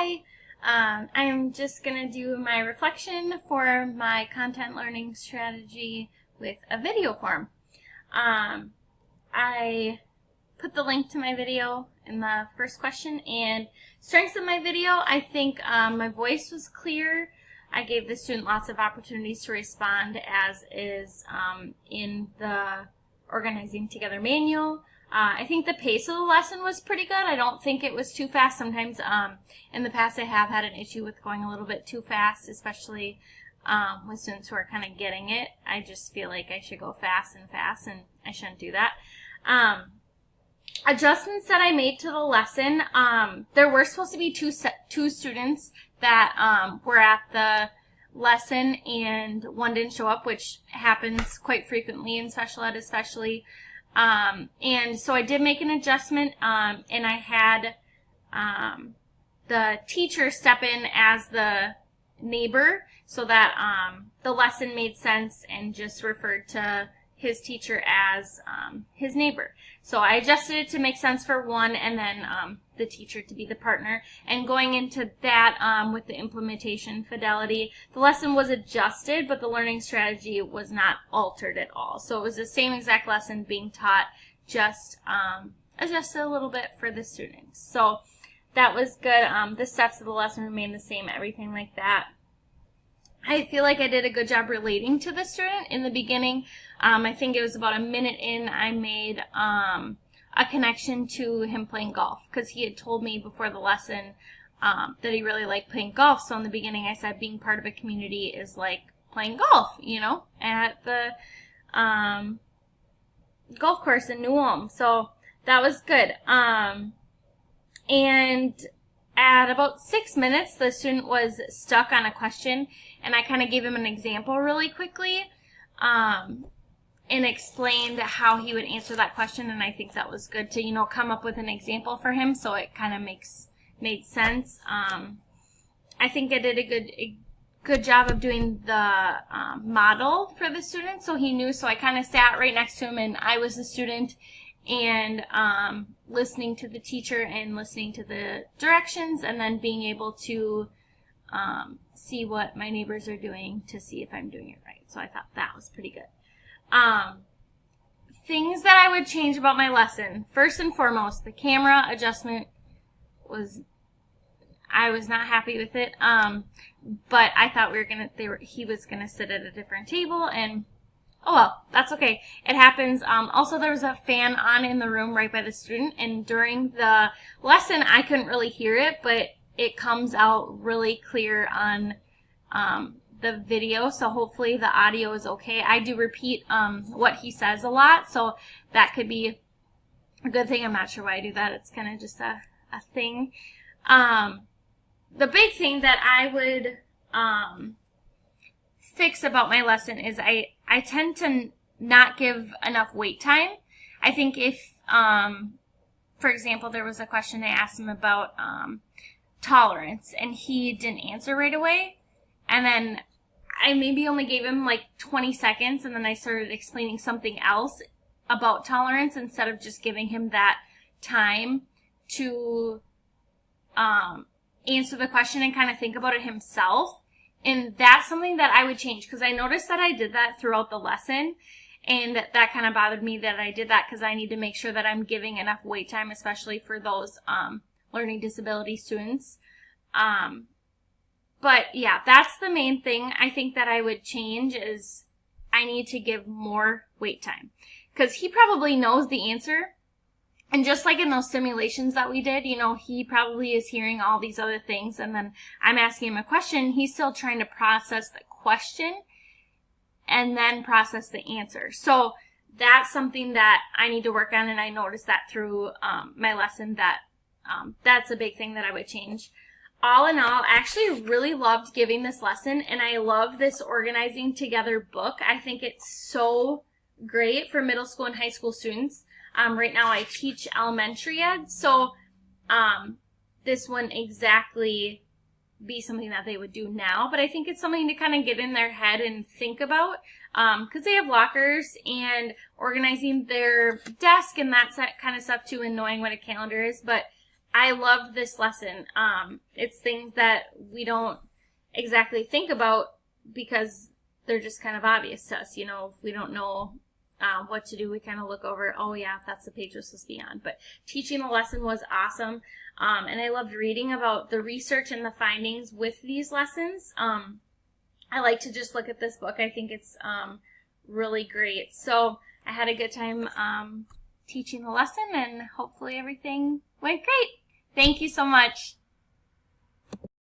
Hi, I'm just going to do my reflection for my content learning strategy with a video form. I put the link to my video in the first question, and strengths of my video, I think my voice was clear. I gave the student lots of opportunities to respond, as is in the Organizing Together manual. I think the pace of the lesson was pretty good. I don't think it was too fast. Sometimes in the past I have had an issue with going a little bit too fast, especially with students who are kind of getting it. I just feel like I should go fast, and I shouldn't do that. Adjustments that I made to the lesson, there were supposed to be two students that were at the lesson, and one didn't show up, which happens quite frequently in special ed especially. And so I did make an adjustment, and I had the teacher step in as the neighbor so that the lesson made sense and just referred to his teacher as his neighbor. So I adjusted it to make sense for one, and then the teacher to be the partner. And going into that with the implementation fidelity, the lesson was adjusted, but the learning strategy was not altered at all. So it was the same exact lesson being taught, just adjusted a little bit for the students. So that was good. The steps of the lesson remained the same, everything like that. I feel like I did a good job relating to the student in the beginning. I think it was about a minute in, I made a connection to him playing golf, because he had told me before the lesson that he really liked playing golf. So in the beginning I said being part of a community is like playing golf, you know, at the golf course in New Ulm. So that was good. And at about 6 minutes, the student was stuck on a question, and I kind of gave him an example really quickly and explained how he would answer that question, and I think that was good to, you know, come up with an example for him so it kind of made sense. I think I did a good job of doing the model for the student, so he knew. So I kind of sat right next to him, and I was the student, and listening to the teacher and listening to the directions, and then being able to see what my neighbors are doing to see if I'm doing it right. So I thought that was pretty good. Things that I would change about my lesson. First and foremost, the camera adjustment I was not happy with it. But I thought he was gonna sit at a different table, and oh well, that's okay. It happens. Also, there was a fan on in the room right by the student, and during the lesson, I couldn't really hear it, but it comes out really clear on the video, so hopefully the audio is okay. I do repeat what he says a lot, so that could be a good thing. I'm not sure why I do that. It's kind of just a thing. The big thing that I would fix about my lesson is I tend to not give enough wait time. I think if, for example, there was a question I asked him about tolerance, and he didn't answer right away, and then I maybe only gave him like 20 seconds, and then I started explaining something else about tolerance instead of just giving him that time to answer the question and kind of think about it himself. And that's something that I would change, because I noticed that I did that throughout the lesson, and that kind of bothered me that I did that, because I need to make sure that I'm giving enough wait time, especially for those learning disability students. But yeah, that's the main thing I think that I would change, is I need to give more wait time, because he probably knows the answer. And just like in those simulations that we did, you know, he probably is hearing all these other things, and then I'm asking him a question. He's still trying to process the question and then process the answer. So that's something that I need to work on, and I noticed that through my lesson, that that's a big thing that I would change. All in all, I actually really loved giving this lesson, and I love this Organizing Together book. I think it's so great for middle school and high school students. Right now I teach elementary ed, so this wouldn't exactly be something that they would do now, but I think it's something to kind of get in their head and think about, because they have lockers and organizing their desk and that kind of stuff too, and knowing what a calendar is. But I loved this lesson. It's things that we don't exactly think about because they're just kind of obvious to us. You know, if we don't know what to do, we kind of look over, oh yeah, that's the page we're supposed to be on. But teaching the lesson was awesome. And I loved reading about the research and the findings with these lessons. I like to just look at this book. I think it's really great. So I had a good time teaching the lesson, and hopefully everything went great. Thank you so much.